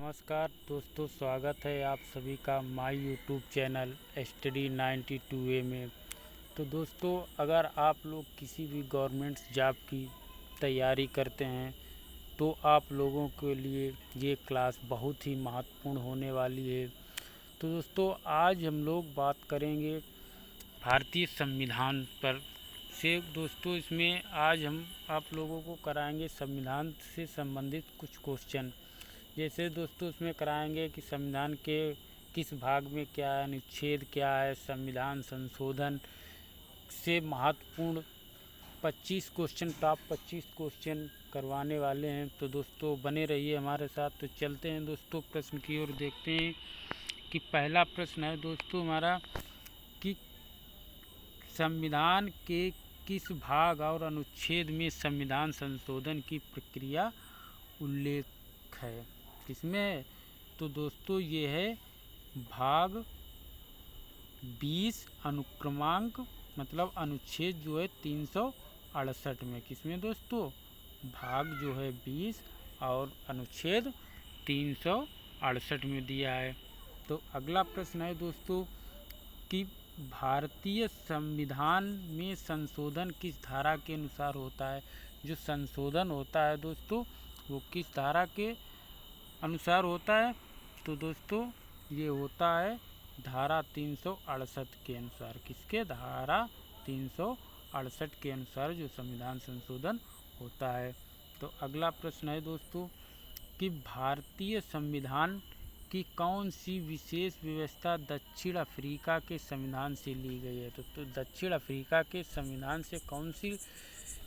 नमस्कार दोस्तों, स्वागत है आप सभी का my YouTube channel study 92A में। तो दोस्तों, अगर आप लोग किसी भी गवर्नमेंट जॉब की तैयारी करते हैं तो आप लोगों के लिए ये क्लास बहुत ही महत्वपूर्ण होने वाली है। तो दोस्तों, आज हम लोग बात करेंगे भारतीय संविधान पर से। दोस्तों, इसमें आज हम आप लोगों को कराएंगे संविधान से संबंधित कुछ क्वेश्चन। जैसे दोस्तों, इसमें कराएंगे कि संविधान के किस भाग में क्या है, अनुच्छेद क्या है, संविधान संशोधन से महत्वपूर्ण 25 क्वेश्चन, टॉप 25 क्वेश्चन करवाने वाले हैं। तो दोस्तों बने रहिए हमारे साथ। तो चलते हैं दोस्तों प्रश्न की ओर, देखते हैं कि पहला प्रश्न है दोस्तों हमारा कि संविधान के किस भाग और अनुच्छेद में संविधान संशोधन की प्रक्रिया उल्लेख है। किसमें है? तो दोस्तों ये है भाग 20 अनुक्रमांक मतलब अनुच्छेद जो है 368 में। किसमें दोस्तों? भाग जो है 20 और अनुच्छेद 368 में दिया है। तो अगला प्रश्न है दोस्तों कि भारतीय संविधान में संशोधन किस धारा के अनुसार होता है। जो संशोधन होता है दोस्तों वो किस धारा के अनुसार होता है। तो दोस्तों ये होता है धारा 368 के अनुसार। किसके? धारा 368 के अनुसार जो संविधान संशोधन होता है। तो अगला प्रश्न है दोस्तों कि भारतीय संविधान की कौन सी विशेष व्यवस्था दक्षिण अफ्रीका के संविधान से ली गई है। तो दक्षिण अफ्रीका के संविधान से कौन सी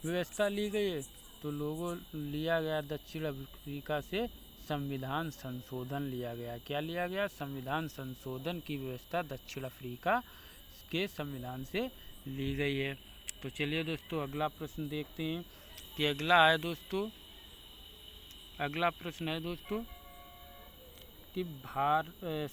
व्यवस्था ली गई है? तो लोगों लिया गया दक्षिण अफ्रीका से संविधान संशोधन लिया गया। क्या लिया गया? संविधान संशोधन की व्यवस्था दक्षिण अफ्रीका के संविधान से ली गई है। तो चलिए दोस्तों अगला प्रश्न देखते हैं कि अगला प्रश्न है दोस्तों कि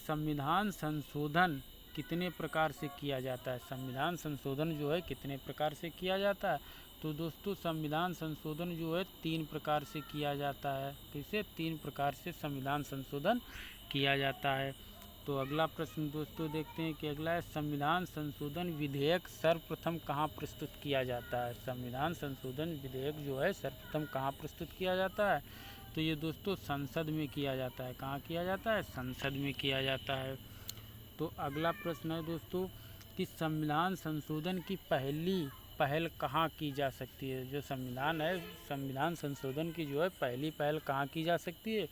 संविधान संशोधन कितने प्रकार से किया जाता है। संविधान संशोधन जो है कितने प्रकार से किया जाता है। तो दोस्तों संविधान संशोधन जो है 3 प्रकार से किया जाता है। कैसे? 3 प्रकार से संविधान संशोधन किया जाता है। तो अगला प्रश्न दोस्तों देखते हैं कि अगला है संविधान संशोधन विधेयक सर्वप्रथम कहाँ प्रस्तुत किया जाता है। संविधान संशोधन विधेयक जो है सर्वप्रथम कहाँ प्रस्तुत किया जाता है। तो ये दोस्तों संसद में किया जाता है। कहाँ किया जाता है? संसद में किया जाता है। तो अगला प्रश्न है दोस्तों कि संविधान संशोधन की पहल कहाँ की जा सकती है। जो संविधान है, संविधान संशोधन की जो है पहली पहल कहाँ की जा सकती है।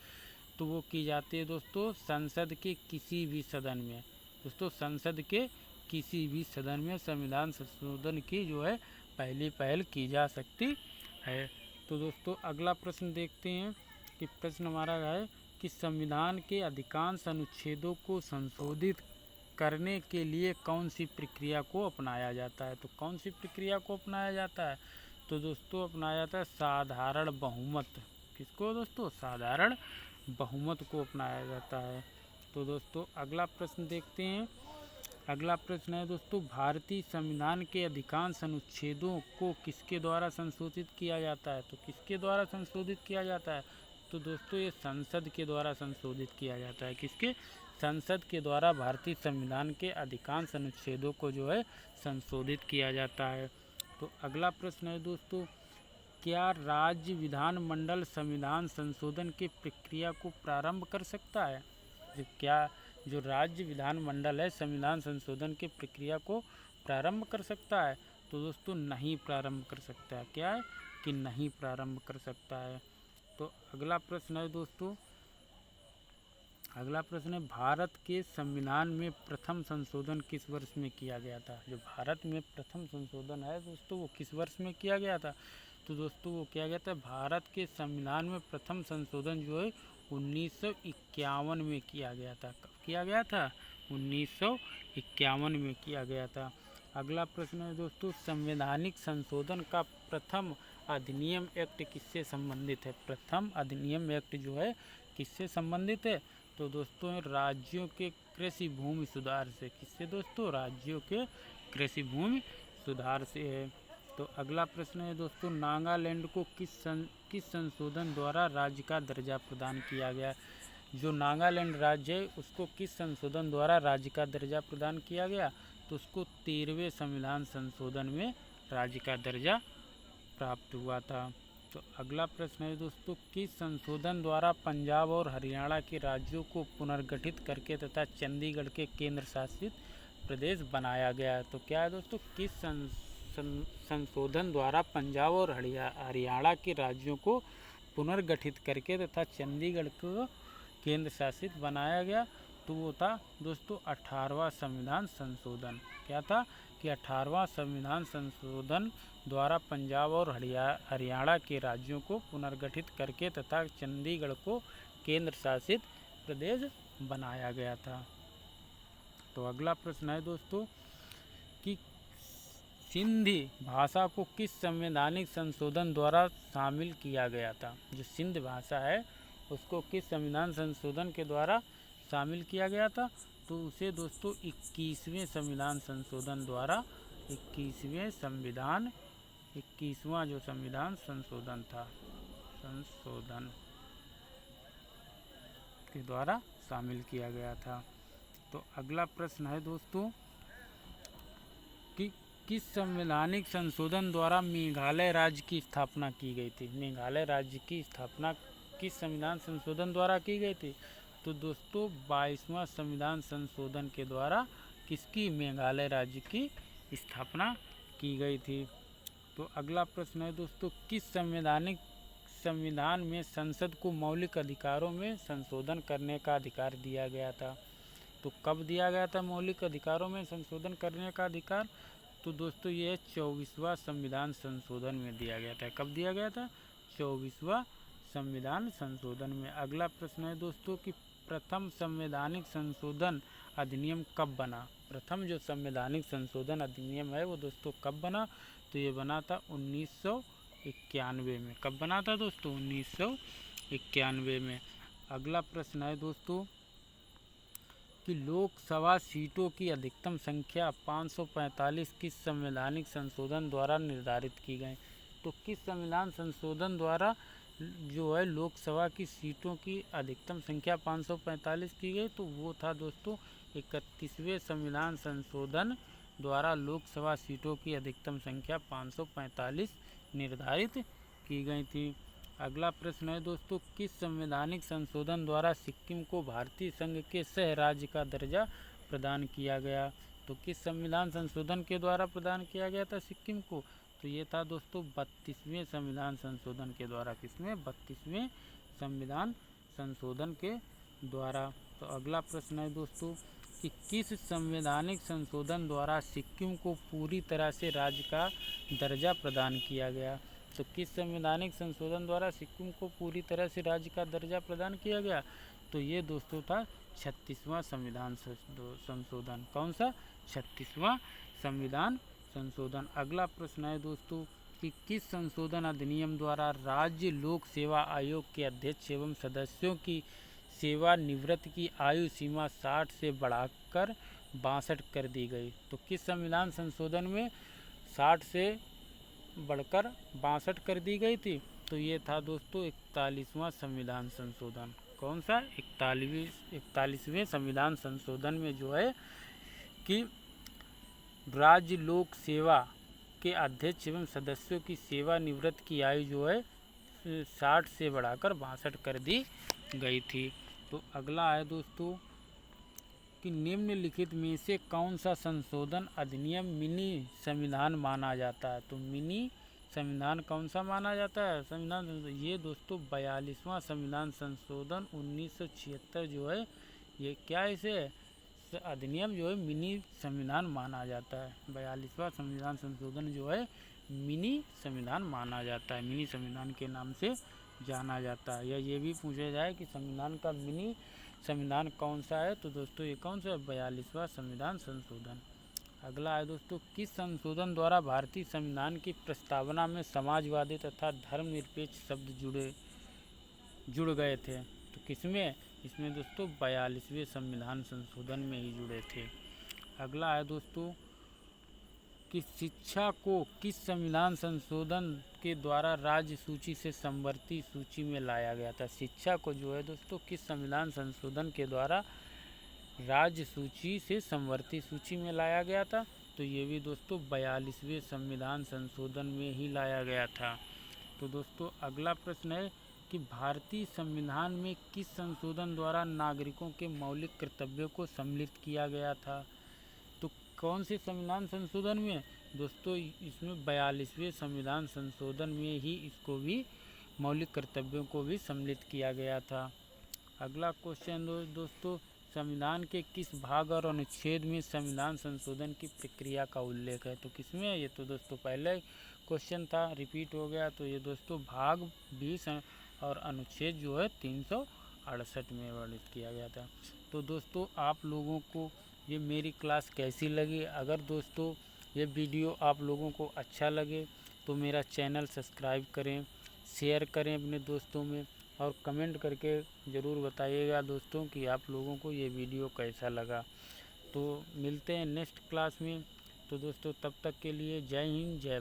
तो वो की जाती है दोस्तों संसद के किसी भी सदन में। दोस्तों संसद के किसी भी सदन में संविधान संशोधन की जो है पहली पहल की जा सकती है। तो दोस्तों अगला प्रश्न देखते हैं कि प्रश्न हमारा है कि संविधान के अधिकांश अनुच्छेदों को संशोधित करने के लिए कौन सी प्रक्रिया को अपनाया जाता है। तो कौन सी प्रक्रिया को अपनाया जाता है? तो दोस्तों अपनाया जाता है साधारण बहुमत। किसको दोस्तों? साधारण बहुमत को अपनाया जाता है। तो दोस्तों अगला प्रश्न देखते हैं। अगला प्रश्न है दोस्तों भारतीय संविधान के अधिकांश अनुच्छेदों को किसके द्वारा संशोधित किया जाता है। तो किसके द्वारा संशोधित किया जाता है? तो दोस्तों ये संसद के द्वारा संशोधित किया जाता है। किसके? संसद के द्वारा भारतीय संविधान के अधिकांश अनुच्छेदों को जो है संशोधित किया जाता है। तो अगला प्रश्न है दोस्तों क्या राज्य विधानमंडल संविधान संशोधन की प्रक्रिया को प्रारंभ कर सकता है। जो राज्य विधानमंडल है संविधान संशोधन की प्रक्रिया को प्रारंभ कर सकता है। तो दोस्तों नहीं प्रारंभ कर सकता है। क्या है कि नहीं प्रारंभ कर सकता है। तो अगला प्रश्न है दोस्तों, अगला प्रश्न है भारत के संविधान में प्रथम संशोधन किस वर्ष में किया गया था। जो भारत में प्रथम संशोधन है दोस्तों वो किस वर्ष में किया गया था। तो दोस्तों वो किया गया था भारत के संविधान में प्रथम संशोधन जो है 1951 में किया गया था। कब किया गया था? 1951 में किया गया था। अगला प्रश्न है दोस्तों संवैधानिक संशोधन का प्रथम अधिनियम एक्ट किससे संबंधित है। प्रथम अधिनियम एक्ट जो है किससे संबंधित है। तो दोस्तों राज्यों के कृषि भूमि सुधार से। किससे दोस्तों? राज्यों के कृषि भूमि सुधार से है। तो अगला प्रश्न है दोस्तों नागालैंड को किस संशोधन द्वारा राज्य का दर्जा प्रदान किया गया। जो नागालैंड राज्य है उसको किस संशोधन द्वारा राज्य का दर्जा प्रदान किया गया? तो उसको 13वें संविधान संशोधन में राज्य का दर्जा प्राप्त हुआ था। तो अगला प्रश्न है दोस्तों, किस संशोधन द्वारा पंजाब और हरियाणा के राज्यों को पुनर्गठित करके तथा चंडीगढ़ के केंद्र शासित प्रदेश बनाया गया? तो क्या है दोस्तों, किस संशोधन द्वारा पंजाब और हरियाणा के राज्यों को पुनर्गठित करके तथा चंडीगढ़ को केंद्र शासित बनाया गया? तो वो था दोस्तों 18वां संविधान संशोधन। क्या था कि 18वां संविधान संशोधन द्वारा पंजाब और हरियाणा के राज्यों को पुनर्गठित करके तथा चंडीगढ़ को केंद्र शासित प्रदेश बनाया गया था। तो अगला प्रश्न है दोस्तों कि सिंधी भाषा को किस संवैधानिक संशोधन द्वारा शामिल किया गया था? जो सिंध भाषा है उसको किस संविधान संशोधन के द्वारा शामिल किया गया था? तो उसे दोस्तों 21वें संविधान संशोधन द्वारा 21वां जो संविधान संशोधन था संशोधन के द्वारा शामिल किया गया था। तो अगला प्रश्न है दोस्तों कि किस संवैधानिक संशोधन द्वारा मेघालय राज्य की स्थापना की गई थी? मेघालय राज्य की स्थापना किस संविधान संशोधन द्वारा की गई थी? तो दोस्तों 22वां संविधान संशोधन के द्वारा किसकी मेघालय राज्य की स्थापना की गई थी। तो अगला प्रश्न है दोस्तों, किस संविधान में संसद को मौलिक अधिकारों में संशोधन करने का अधिकार दिया गया था? तो कब दिया गया था मौलिक अधिकारों में संशोधन करने का अधिकार? तो दोस्तों ये 24वां संविधान संशोधन में दिया गया था। कब दिया गया था? 24वां संविधान संशोधन में। अगला प्रश्न है दोस्तों कि प्रथम संवैधानिक संशोधन अधिनियम कब बना? प्रथम जो संवैधानिक संशोधन अधिनियम है वो दोस्तों कब बना? तो ये बना था 1991 में। कब बना था दोस्तों? 1991 में। अगला प्रश्न है दोस्तों कि लोकसभा सीटों की अधिकतम संख्या 545 किस संवैधानिक संशोधन द्वारा निर्धारित की गई? तो किस संविधान संशोधन द्वारा जो है लोकसभा की सीटों की अधिकतम संख्या 545 की गई? तो वो था दोस्तों 31वें संविधान संशोधन द्वारा लोकसभा सीटों की अधिकतम संख्या 545 निर्धारित की गई थी। अगला प्रश्न है दोस्तों, किस संवैधानिक संशोधन द्वारा सिक्किम को भारतीय संघ के सह राज्य का दर्जा प्रदान किया गया? तो किस संविधान संशोधन के द्वारा प्रदान किया गया था सिक्किम को? तो ये था दोस्तों 32वें संविधान संशोधन के द्वारा। किसमें? 32वें संविधान संशोधन के द्वारा। तो अगला प्रश्न है दोस्तों कि किस संवैधानिक संशोधन द्वारा सिक्किम को पूरी तरह से राज्य का दर्जा प्रदान किया गया? तो किस संवैधानिक संशोधन द्वारा सिक्किम को पूरी तरह से राज्य का दर्जा प्रदान किया गया? तो ये दोस्तों था 36वां संविधान संशोधन। कौन सा? 36वां संविधान संशोधन। अगला प्रश्न है दोस्तों कि किस संशोधन अधिनियम द्वारा राज्य लोक सेवा आयोग के अध्यक्ष एवं सदस्यों की सेवानिवृत्ति की आयु सीमा 60 से बढ़ाकर 62 कर दी गई? तो किस संविधान संशोधन में 60 से बढ़कर 62 कर दी गई थी? तो ये था दोस्तों 41वां संविधान संशोधन। कौन सा? 41वें संविधान संशोधन में जो है कि राज्य लोक सेवा के अध्यक्ष एवं सदस्यों की सेवानिवृत्ति की आयु जो है 60 से बढ़ाकर 62 कर दी गई थी। तो अगला है दोस्तों कि निम्नलिखित में से कौन सा संशोधन अधिनियम मिनी संविधान माना जाता है? तो मिनी संविधान कौन सा माना जाता है? संविधान ये दोस्तों 42वां संविधान संशोधन 1976 जो है ये क्या इसे अधिनियम जो है मिनी संविधान माना जाता है। 42वां संविधान संशोधन जो है मिनी संविधान माना जाता है, मिनी संविधान के नाम से जाना जाता है। या ये भी पूछा जाए कि संविधान का मिनी संविधान कौन सा है? तो दोस्तों ये कौन सा है? 42वां संविधान संशोधन। अगला है दोस्तों किस संशोधन द्वारा भारतीय संविधान की प्रस्तावना में समाजवादी तथा धर्मनिरपेक्ष शब्द जुड़ गए थे? तो किसमें? इसमें दोस्तों 42वें संविधान संशोधन में ही जुड़े थे। अगला है दोस्तों कि शिक्षा को किस संविधान संशोधन के द्वारा राज्य सूची से समवर्ती सूची में लाया गया था। शिक्षा को जो है दोस्तों किस संविधान संशोधन के द्वारा राज्य सूची से समवर्ती सूची में लाया गया था, तो ये भी दोस्तों 42वें संविधान संशोधन में ही लाया गया था। तो दोस्तों अगला प्रश्न है कि भारतीय संविधान में किस संशोधन द्वारा नागरिकों के मौलिक कर्तव्यों को सम्मिलित किया गया था। तो कौन से संविधान संशोधन में दोस्तों, इसमें 42वें संविधान संशोधन में ही इसको भी मौलिक कर्तव्यों को भी सम्मिलित किया गया था। अगला क्वेश्चन दोस्तों, संविधान के किस भाग और अनुच्छेद में संविधान संशोधन की प्रक्रिया का उल्लेख है। तो किसमें है ये, तो दोस्तों पहले क्वेश्चन था, रिपीट हो गया। तो ये दोस्तों भाग 20 और अनुच्छेद जो है 368 में वर्णित किया गया था। तो दोस्तों आप लोगों को ये मेरी क्लास कैसी लगी। अगर दोस्तों ये वीडियो आप लोगों को अच्छा लगे तो मेरा चैनल सब्सक्राइब करें, शेयर करें अपने दोस्तों में, और कमेंट करके ज़रूर बताइएगा दोस्तों कि आप लोगों को ये वीडियो कैसा लगा। तो मिलते हैं नेक्स्ट क्लास में। तो दोस्तों तब तक के लिए जय हिंद, जय भारत।